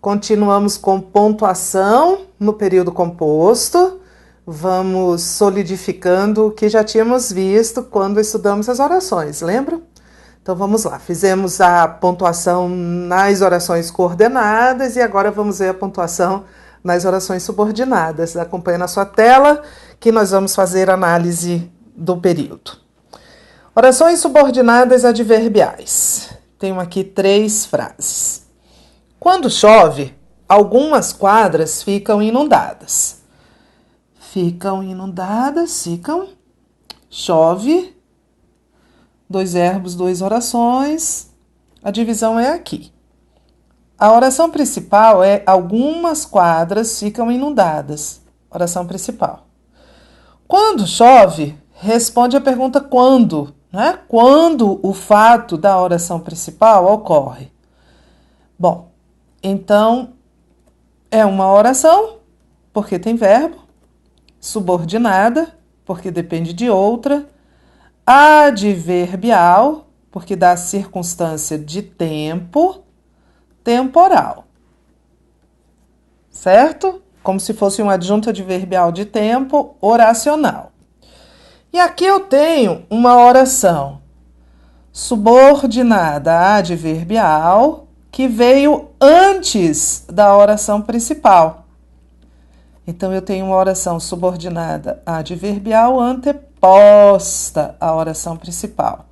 Continuamos com pontuação no período composto. Vamos solidificando o que já tínhamos visto quando estudamos as orações, lembra? Então vamos lá, fizemos a pontuação nas orações coordenadas e agora vamos ver a pontuação nas orações subordinadas. Acompanhe na sua tela que nós vamos fazer análise do período. Orações subordinadas adverbiais. Tenho aqui 3 frases. Quando chove, algumas quadras ficam inundadas. Chove. 2 verbos, 2 orações. A divisão é aqui. A oração principal é algumas quadras ficam inundadas. Oração principal. Quando chove, responde a pergunta quando, né? Quando o fato da oração principal ocorre. Bom, então é uma oração, porque tem verbo, subordinada, porque depende de outra, adverbial, porque dá circunstância de tempo, temporal. Certo? Como se fosse um adjunto adverbial de tempo oracional. E aqui eu tenho uma oração subordinada adverbial que veio antes da oração principal. Então, eu tenho uma oração subordinada adverbial anteposta à oração principal.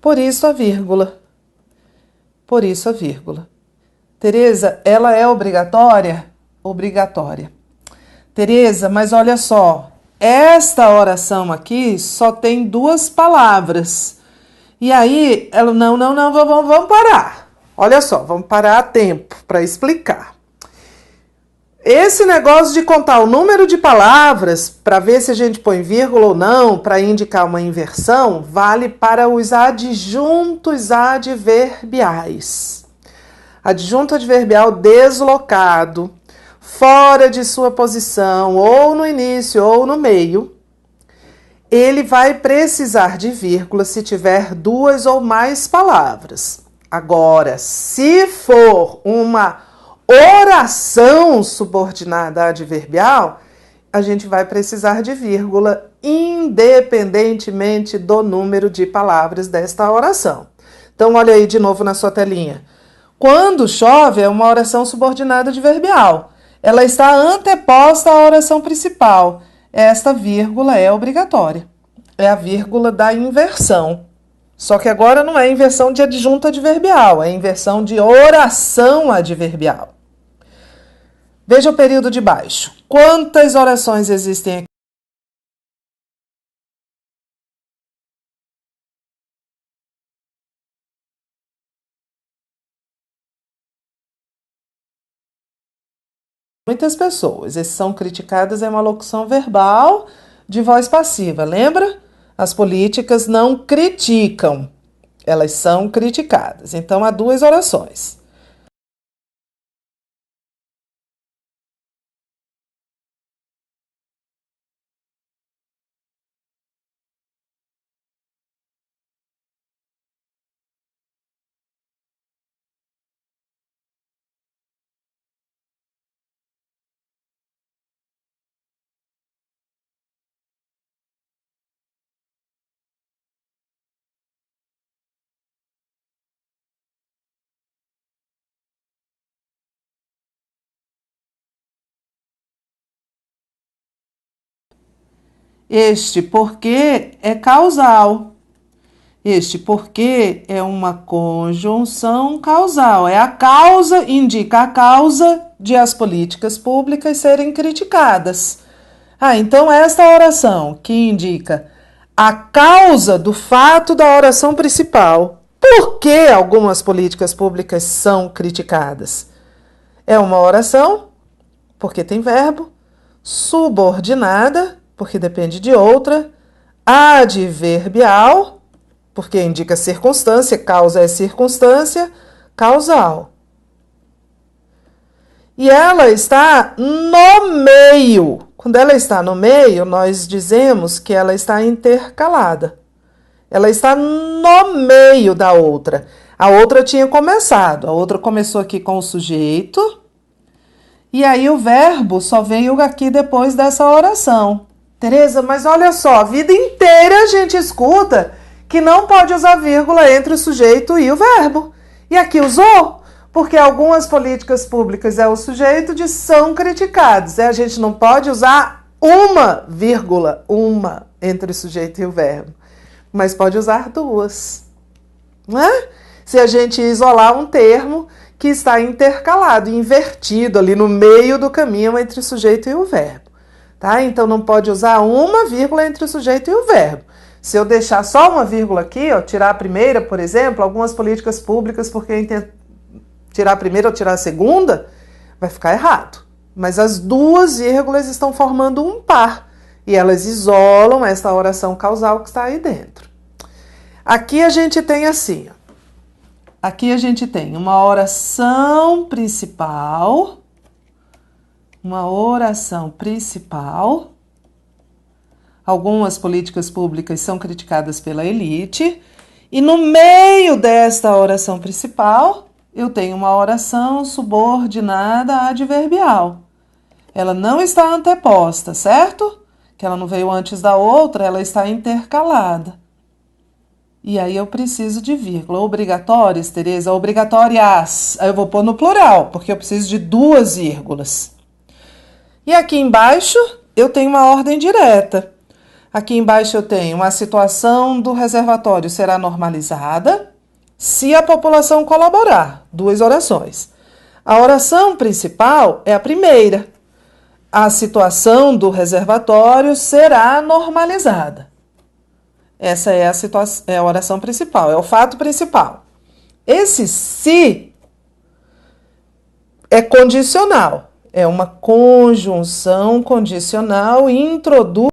Por isso a vírgula. Tereza, ela é obrigatória? Obrigatória. Tereza, mas olha só, esta oração aqui só tem 2 palavras. E aí, ela, não, vamos parar. Olha só, vamos parar a tempo para explicar. Esse negócio de contar o número de palavras para ver se a gente põe vírgula ou não, para indicar uma inversão, vale para os adjuntos adverbiais. Adjunto adverbial deslocado, fora de sua posição, ou no início ou no meio, ele vai precisar de vírgula se tiver 2 ou mais palavras. Agora, se for uma oração subordinada adverbial, a gente vai precisar de vírgula, independentemente do número de palavras desta oração. Então, olha aí de novo na sua telinha. Quando chove é uma oração subordinada adverbial. Ela está anteposta à oração principal. Esta vírgula é obrigatória. É a vírgula da inversão. Só que agora não é inversão de adjunto adverbial, é inversão de oração adverbial. Veja o período de baixo. Quantas orações existem aqui? Muitas pessoas. Esses são criticadas, é uma locução verbal de voz passiva, lembra? As políticas não criticam, elas são criticadas. Então, há 2 orações. Este porque é causal. Este porque é uma conjunção causal. É a causa, indica a causa de as políticas públicas serem criticadas. Então esta oração que indica a causa do fato da oração principal. Por que algumas políticas públicas são criticadas? É uma oração, porque tem verbo, subordinada, porque depende de outra, adverbial, porque indica circunstância, causa é circunstância, causal. E ela está no meio. Quando ela está no meio, nós dizemos que ela está intercalada. Ela está no meio da outra. A outra tinha começado. A outra começou aqui com o sujeito, E aí o verbo só veio aqui depois dessa oração. Tereza, mas olha só, a vida inteira a gente escuta que não pode usar vírgula entre o sujeito e o verbo. E aqui usou, porque algumas políticas públicas o sujeito de são criticados. A gente não pode usar uma vírgula, uma, entre o sujeito e o verbo. Mas pode usar duas. Não é? Se a gente isolar um termo que está intercalado, invertido ali no meio do caminho entre o sujeito e o verbo. Tá? Então não pode usar uma vírgula entre o sujeito e o verbo. Se eu deixar só uma vírgula aqui, ó, tirar a primeira, por exemplo, algumas políticas públicas, porque eu intento tirar a primeira ou tirar a segunda, vai ficar errado. Mas as duas vírgulas estão formando um par e elas isolam esta oração causal que está aí dentro. Aqui a gente tem assim, ó. Aqui a gente tem uma oração principal, algumas políticas públicas são criticadas pela elite, e no meio desta oração principal, eu tenho uma oração subordinada adverbial. Ela não está anteposta, certo? Que ela não veio antes da outra, ela está intercalada. E aí eu preciso de vírgula. Obrigatórias, Tereza? Obrigatórias. Aí eu vou pôr no plural, porque eu preciso de duas vírgulas. E aqui embaixo eu tenho uma ordem direta. Aqui embaixo eu tenho a situação do reservatório será normalizada se a população colaborar. Duas orações. A oração principal é a primeira. A situação do reservatório será normalizada. Essa é a oração principal, é o fato principal. Esse se é condicional, é uma conjunção condicional e introduz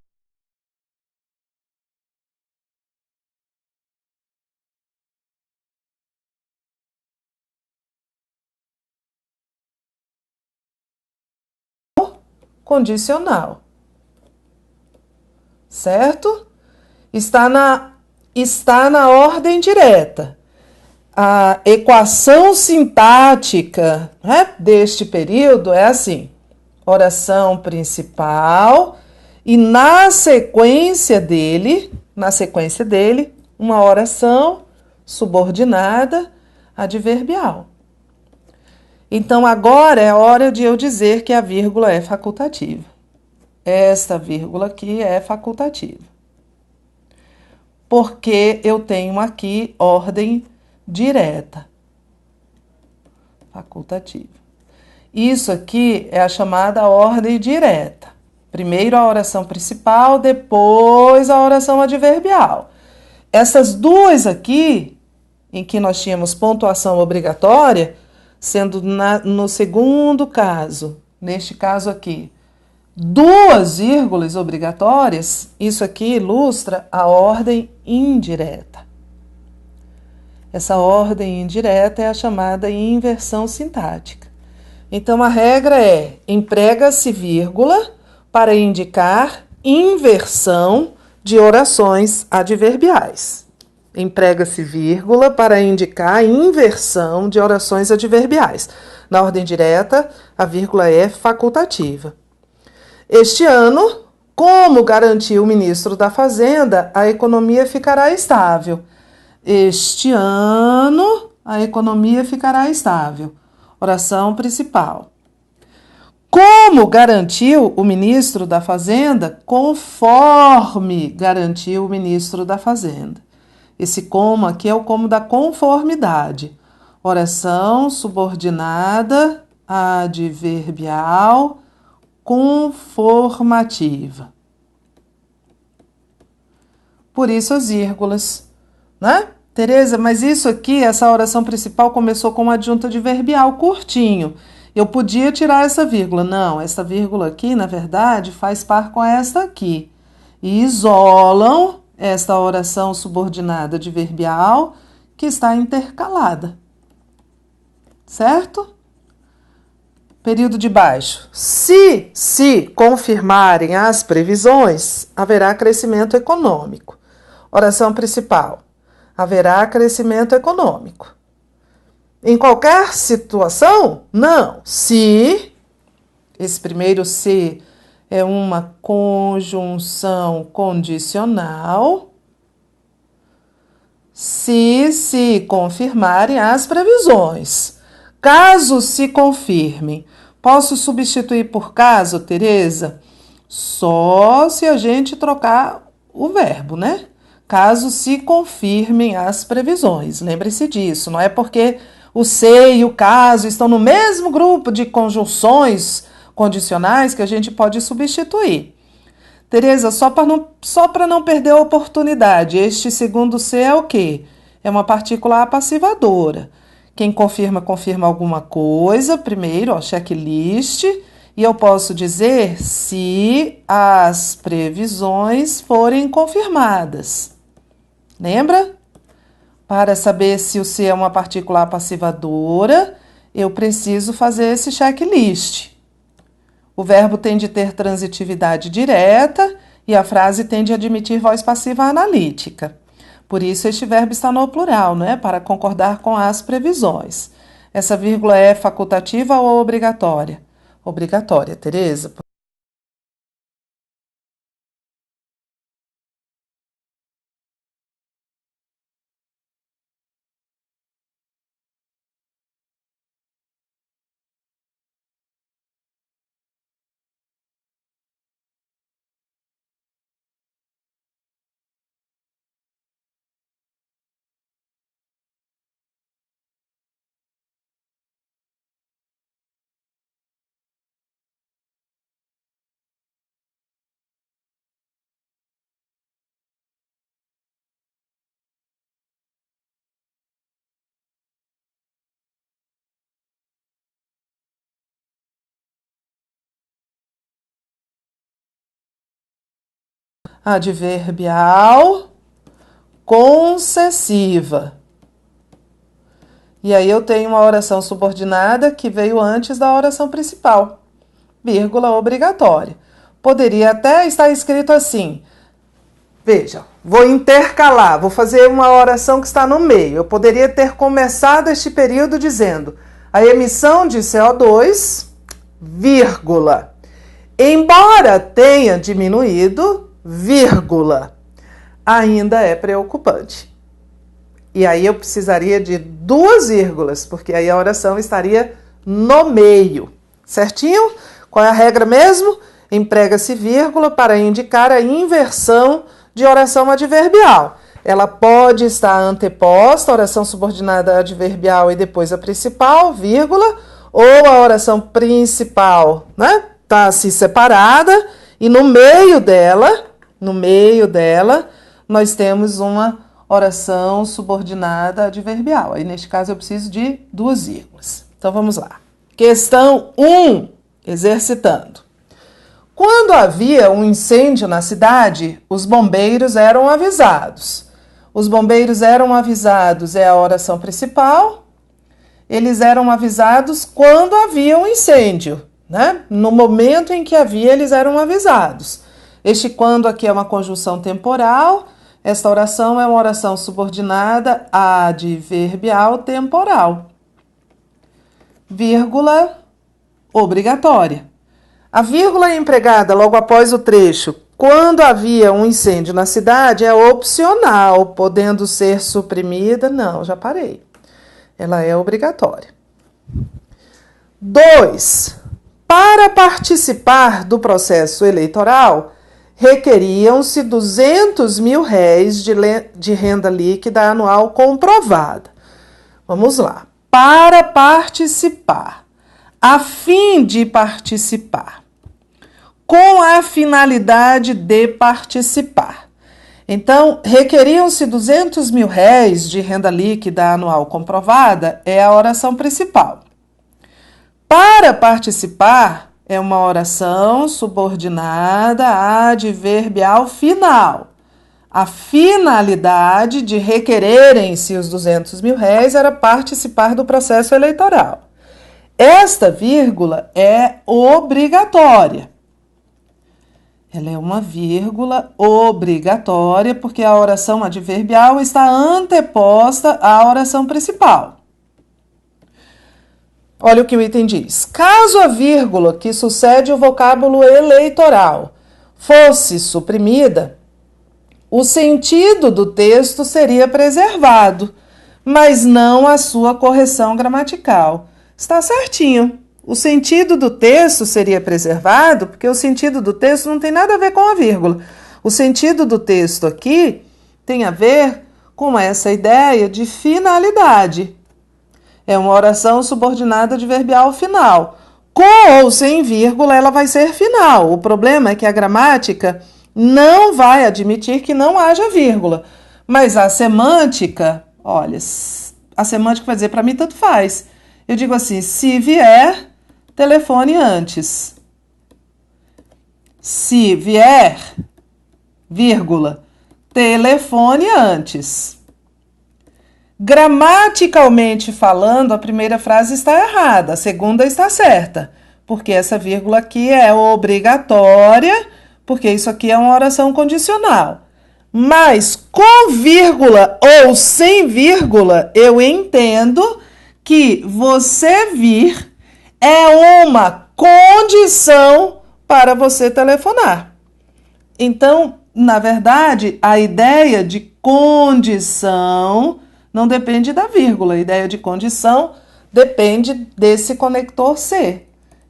condicional, certo? Está na ordem direta. A equação sintática, né, deste período é assim: oração principal e na sequência dele, uma oração subordinada adverbial. Então agora é a hora de eu dizer que a vírgula é facultativa. Esta vírgula aqui é facultativa. Porque eu tenho aqui ordem direta, facultativa. Isso aqui é a chamada ordem direta. Primeiro a oração principal, depois a oração adverbial. Essas duas aqui, em que nós tínhamos pontuação obrigatória, sendo no segundo caso, neste caso aqui, duas vírgulas obrigatórias, isso aqui ilustra a ordem indireta. Essa ordem indireta é a chamada inversão sintática. Então, a regra é: emprega-se vírgula para indicar inversão de orações adverbiais. Emprega-se vírgula para indicar inversão de orações adverbiais. Na ordem direta, a vírgula é facultativa. Este ano, como garantiu o ministro da Fazenda, a economia ficará estável. Este ano, a economia ficará estável. Oração principal. Como garantiu o ministro da Fazenda? Conforme garantiu o ministro da Fazenda. Esse como aqui é o como da conformidade. Oração subordinada adverbial conformativa. Por isso as vírgulas, né? Tereza, mas isso aqui, essa oração principal começou com uma adjunta adverbial curtinho. Eu podia tirar essa vírgula. Não, essa vírgula aqui, na verdade, faz par com esta aqui. E isolam esta oração subordinada adverbial que está intercalada. Certo? Período de baixo. Se confirmarem as previsões, haverá crescimento econômico. Oração principal. Haverá crescimento econômico. Em qualquer situação? Não. Se Esse primeiro se é uma conjunção condicional se confirmarem as previsões. Caso se confirmem, posso substituir por caso, Tereza? Só se a gente trocar o verbo, né? Caso se confirmem as previsões. Lembre-se disso, não é porque o se e o caso estão no mesmo grupo de conjunções condicionais que a gente pode substituir. Tereza, só para não perder a oportunidade, este segundo se é o quê? É uma partícula apassivadora. Quem confirma, confirma alguma coisa. Primeiro, ó, checklist. E eu posso dizer se as previsões forem confirmadas. Lembra? Para saber se o se é uma partícula apassivadora, eu preciso fazer esse checklist. O verbo tem de ter transitividade direta e a frase tem de admitir voz passiva analítica. Por isso, este verbo está no plural, não é? Para concordar com as previsões. Essa vírgula é facultativa ou obrigatória? Obrigatória, Tereza. Adverbial concessiva. E aí eu tenho uma oração subordinada que veio antes da oração principal, vírgula obrigatória. Poderia até estar escrito assim. Veja, vou intercalar, vou fazer uma oração que está no meio. Eu poderia ter começado este período dizendo a emissão de CO2, vírgula, embora tenha diminuído, vírgula, ainda é preocupante. E aí eu precisaria de duas vírgulas, porque aí a oração estaria no meio. Certinho? Qual é a regra mesmo? Emprega-se vírgula para indicar a inversão de oração adverbial. Ela pode estar anteposta, a oração subordinada adverbial e depois a principal, vírgula, ou a oração principal, né? Tá assim separada e no meio dela, nós temos uma oração subordinada adverbial. Aí, neste caso, eu preciso de duas vírgulas. Então, vamos lá. Questão 1, exercitando. Quando havia um incêndio na cidade, os bombeiros eram avisados. Os bombeiros eram avisados é a oração principal. Eles eram avisados quando havia um incêndio, né? No momento em que havia, eles eram avisados. Este quando aqui é uma conjunção temporal. Esta oração é uma oração subordinada adverbial temporal. Vírgula obrigatória. A vírgula empregada logo após o trecho quando havia um incêndio na cidade é opcional, podendo ser suprimida. Não, já parei. Ela é obrigatória. 2. Para participar do processo eleitoral, requeriam-se R$200 mil de renda líquida anual comprovada. Vamos lá. Para participar, a fim de participar, com a finalidade de participar. Então, requeriam-se R$200 mil de renda líquida anual comprovada é a oração principal. Para participar, é uma oração subordinada adverbial final. A finalidade de requererem-se os R$200 mil era participar do processo eleitoral. Esta vírgula é obrigatória. Ela é uma vírgula obrigatória porque a oração adverbial está anteposta à oração principal. Olha o que o item diz. Caso a vírgula que sucede o vocábulo eleitoral fosse suprimida, o sentido do texto seria preservado, mas não a sua correção gramatical. Está certinho. O sentido do texto seria preservado, porque o sentido do texto não tem nada a ver com a vírgula. O sentido do texto aqui tem a ver com essa ideia de finalidade. É uma oração subordinada adverbial final. Com ou sem vírgula, ela vai ser final. O problema é que a gramática não vai admitir que não haja vírgula. Mas a semântica, olha, a semântica vai dizer, para mim tanto faz. Eu digo assim, se vier, telefone antes. Se vier, vírgula, telefone antes. Gramaticalmente falando, a primeira frase está errada, a segunda está certa, porque essa vírgula aqui é obrigatória, porque isso aqui é uma oração condicional. Mas com vírgula ou sem vírgula, eu entendo que você vir é uma condição para você telefonar. Então, na verdade, a ideia de condição não depende da vírgula. A ideia de condição depende desse conector C.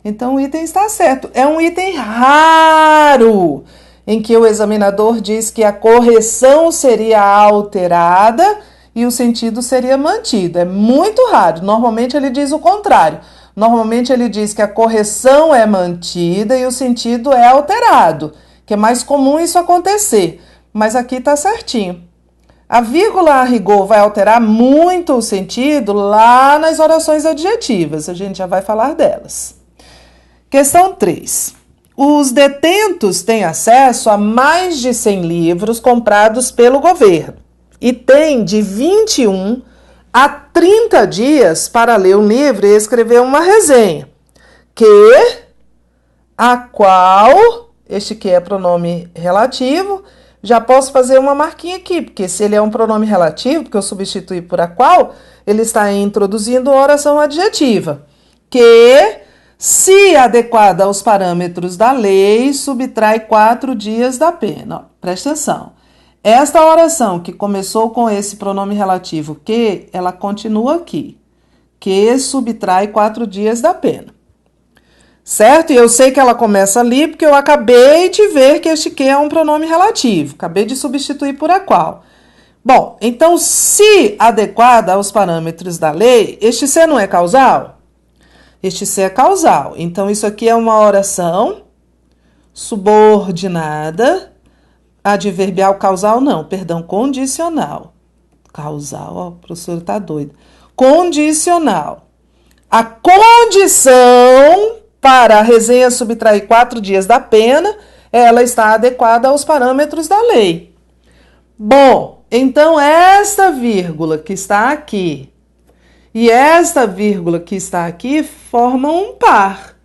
Então, o item está certo. É um item raro em que o examinador diz que a correção seria alterada e o sentido seria mantido. É muito raro. Normalmente, ele diz o contrário. Normalmente, ele diz que a correção é mantida e o sentido é alterado, que é mais comum isso acontecer. Mas aqui está certinho. A vírgula a rigor vai alterar muito o sentido lá nas orações adjetivas. A gente já vai falar delas. Questão 3. Os detentos têm acesso a mais de 100 livros comprados pelo governo e têm de 21 a 30 dias para ler um livro e escrever uma resenha, a qual, este que é pronome relativo, já posso fazer uma marquinha aqui, porque se ele é um pronome relativo, porque eu substituí por a qual, ele está introduzindo uma oração adjetiva, que, se adequada aos parâmetros da lei, subtrai 4 dias da pena. Ó, presta atenção. Esta oração que começou com esse pronome relativo que, ela continua aqui, que subtrai 4 dias da pena. Certo? E eu sei que ela começa ali porque eu acabei de ver que este que é um pronome relativo. Acabei de substituir por a qual. Bom, então, se adequada aos parâmetros da lei, este se não é causal? Este se é causal. Então, isso aqui é uma oração subordinada, adverbial causal não, perdão, condicional. Causal, ó, o professor está doido. Condicional. A condição para a resenha subtrair 4 dias da pena, ela está adequada aos parâmetros da lei. Bom, então esta vírgula que está aqui e esta vírgula que está aqui formam um par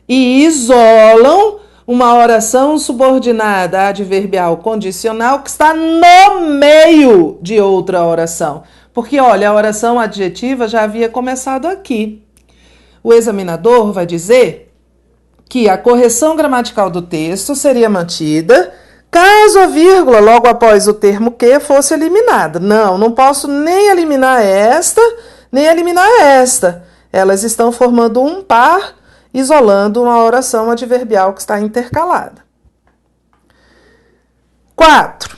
e isolam uma oração subordinada adverbial condicional que está no meio de outra oração. Porque, olha, a oração adjetiva já havia começado aqui. O examinador vai dizer que a correção gramatical do texto seria mantida caso a vírgula logo após o termo que fosse eliminada. Não posso nem eliminar esta, nem eliminar esta. Elas estão formando um par, isolando uma oração adverbial que está intercalada. 4.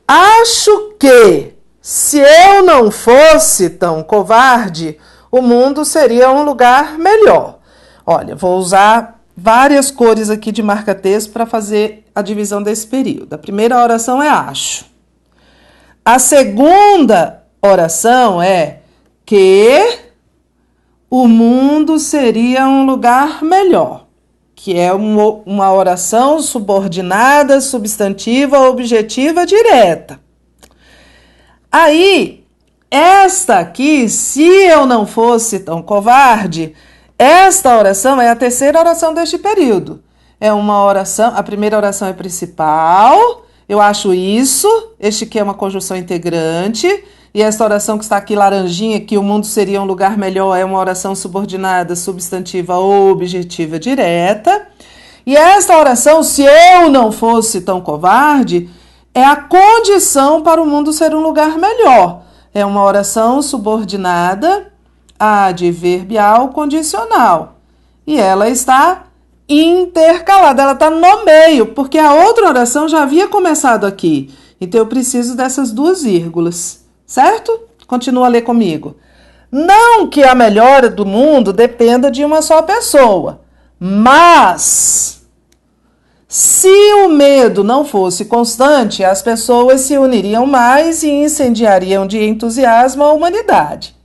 Acho que, se eu não fosse tão covarde, o mundo seria um lugar melhor. Olha, vou usar várias cores aqui de marca-texto para fazer a divisão desse período. A primeira oração é acho. A segunda oração é que o mundo seria um lugar melhor, que é uma oração subordinada, substantiva, objetiva, direta. Aí, esta aqui, se eu não fosse tão covarde, esta oração é a terceira oração deste período. É uma oração, a primeira oração é principal, Eu acho isso, este aqui é uma conjunção integrante, e esta oração que está aqui laranjinha, que o mundo seria um lugar melhor, é uma oração subordinada, substantiva ou objetiva direta. E esta oração, se eu não fosse tão covarde, é a condição para o mundo ser um lugar melhor. É uma oração subordinada adverbial condicional. E ela está intercalada, ela está no meio, porque a outra oração já havia começado aqui. Então eu preciso dessas duas vírgulas, certo? Continua a ler comigo. Não que a melhora do mundo dependa de uma só pessoa, mas se o medo não fosse constante, as pessoas se uniriam mais e incendiariam de entusiasmo a humanidade.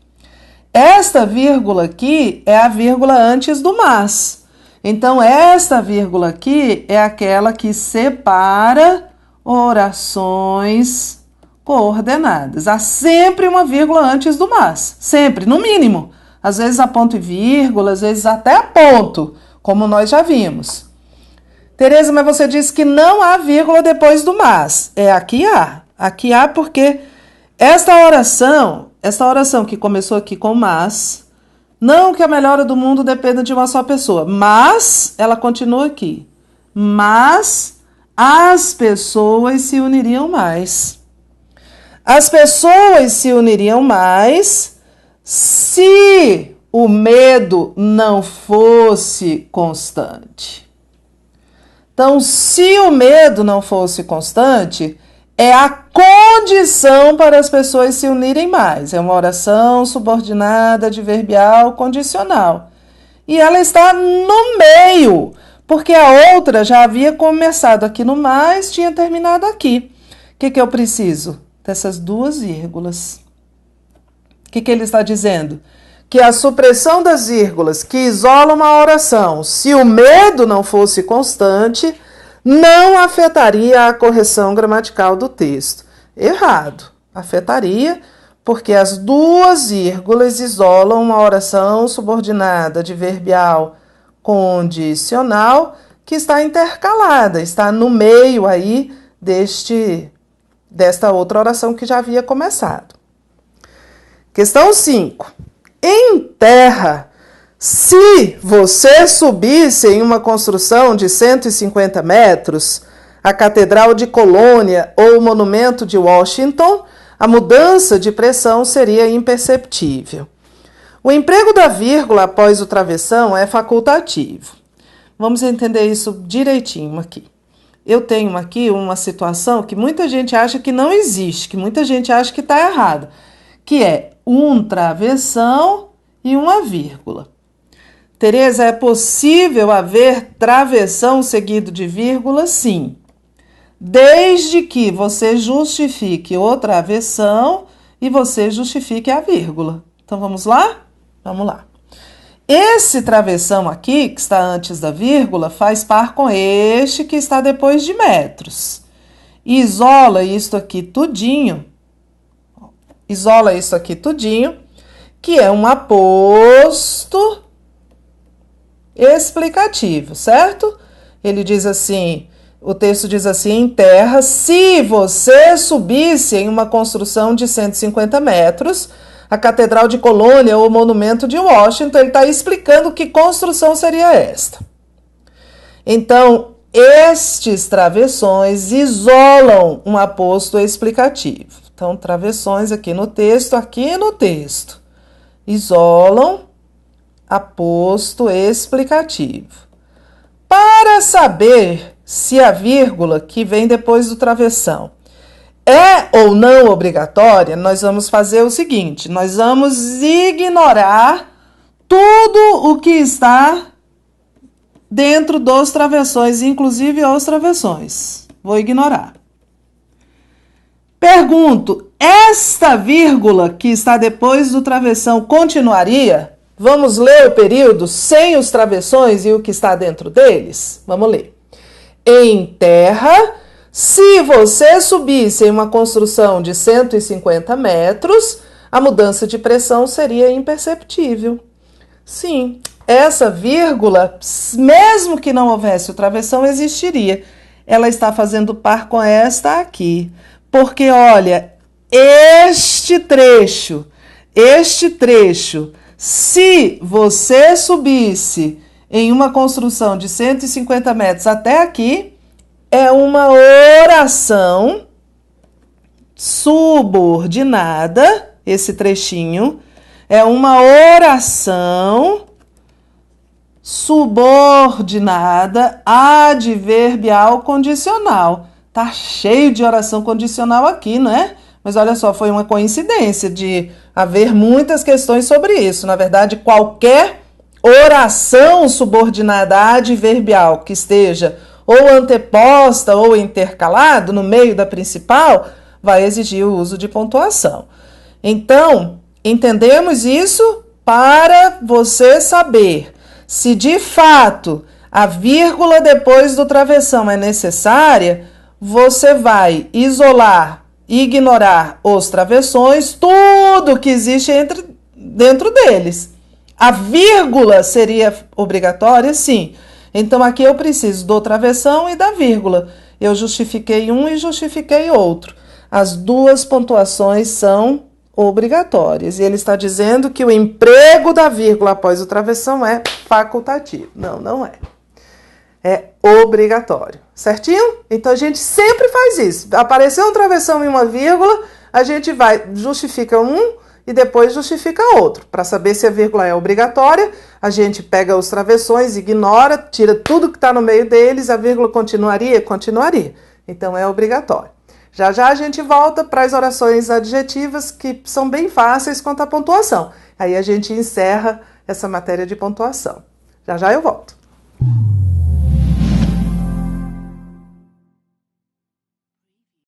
Esta vírgula aqui é a vírgula antes do mas. Então, esta vírgula aqui é aquela que separa orações coordenadas. Há sempre uma vírgula antes do mas. Sempre, no mínimo. Às vezes há ponto e vírgula, às vezes até ponto, como nós já vimos. Tereza, mas você disse que não há vírgula depois do mas. Aqui há. Aqui há porque esta oração que começou aqui com mas, não que a melhora do mundo dependa de uma só pessoa, mas ela continua aqui. Mas as pessoas se uniriam mais. As pessoas se uniriam mais se o medo não fosse constante. Então, se o medo não fosse constante, é a condição para as pessoas se unirem mais. É uma oração subordinada, adverbial, condicional. E ela está no meio, porque a outra já havia começado aqui no mais, tinha terminado aqui. O que eu preciso? Dessas duas vírgulas. O que ele está dizendo? Que a supressão das vírgulas que isolam uma oração, se o medo não fosse constante, não afetaria a correção gramatical do texto. Errado. Afetaria, porque as duas vírgulas isolam uma oração subordinada, adverbial, condicional, que está intercalada, está no meio aí desta outra oração que já havia começado. Questão 5. Em terra, se você subisse em uma construção de 150 metros, a Catedral de Colônia ou o Monumento de Washington, a mudança de pressão seria imperceptível. O emprego da vírgula após o travessão é facultativo. Vamos entender isso direitinho aqui. Eu tenho aqui uma situação que muita gente acha que não existe, que muita gente acha que está errado, que é um travessão e uma vírgula. Tereza, é possível haver travessão seguido de vírgula? Sim. Desde que você justifique o travessão e você justifique a vírgula. Então, vamos lá? Vamos lá. Esse travessão aqui, que está antes da vírgula, faz par com este que está depois de metros. Isola isto aqui tudinho. Isola isso aqui tudinho, que é um aposto explicativo, certo? Ele diz assim, o texto diz assim, em terra, se você subisse em uma construção de 150 metros, a Catedral de Colônia ou o Monumento de Washington, ele está explicando que construção seria esta. Então, estes travessões isolam um aposto explicativo. Então, travessões aqui no texto, isolam aposto explicativo. Para saber se a vírgula que vem depois do travessão é ou não obrigatória, nós vamos fazer o seguinte, nós vamos ignorar tudo o que está dentro dos travessões, inclusive os travessões. Vou ignorar. Pergunto, esta vírgula que está depois do travessão continuaria? Vamos ler o período sem os travessões e o que está dentro deles? Vamos ler. Em terra, se você subisse em uma construção de 150 metros, a mudança de pressão seria imperceptível. Sim, essa vírgula, mesmo que não houvesse o travessão, existiria. ela está fazendo par com esta aqui. Porque, olha, este trecho, se você subisse em uma construção de 150 metros até aqui, é uma oração subordinada, esse trechinho, é uma oração subordinada adverbial condicional. Tá cheio de oração condicional aqui, não é? Mas olha só, foi uma coincidência de haver muitas questões sobre isso. Na verdade, qualquer oração subordinada adverbial que esteja ou anteposta ou intercalado no meio da principal, vai exigir o uso de pontuação. Então, entendemos isso para você saber se de fato a vírgula depois do travessão é necessária, você vai isolar, ignorar os travessões, tudo que existe dentro deles. A vírgula seria obrigatória? Sim. Então, aqui eu preciso do travessão e da vírgula. Eu justifiquei um e justifiquei outro. As duas pontuações são obrigatórias. E ele está dizendo que o emprego da vírgula após o travessão é facultativo. Não, não é. É obrigatório. Certinho? Então, a gente sempre faz isso. Apareceu um travessão e uma vírgula, a gente justifica um e depois justifica outro. Para saber se a vírgula é obrigatória, a gente pega os travessões, ignora, tira tudo que está no meio deles, a vírgula continuaria? Continuaria. Então, é obrigatório. Já já a gente volta para as orações adjetivas, que são bem fáceis quanto à pontuação. Aí a gente encerra essa matéria de pontuação. Já já eu volto.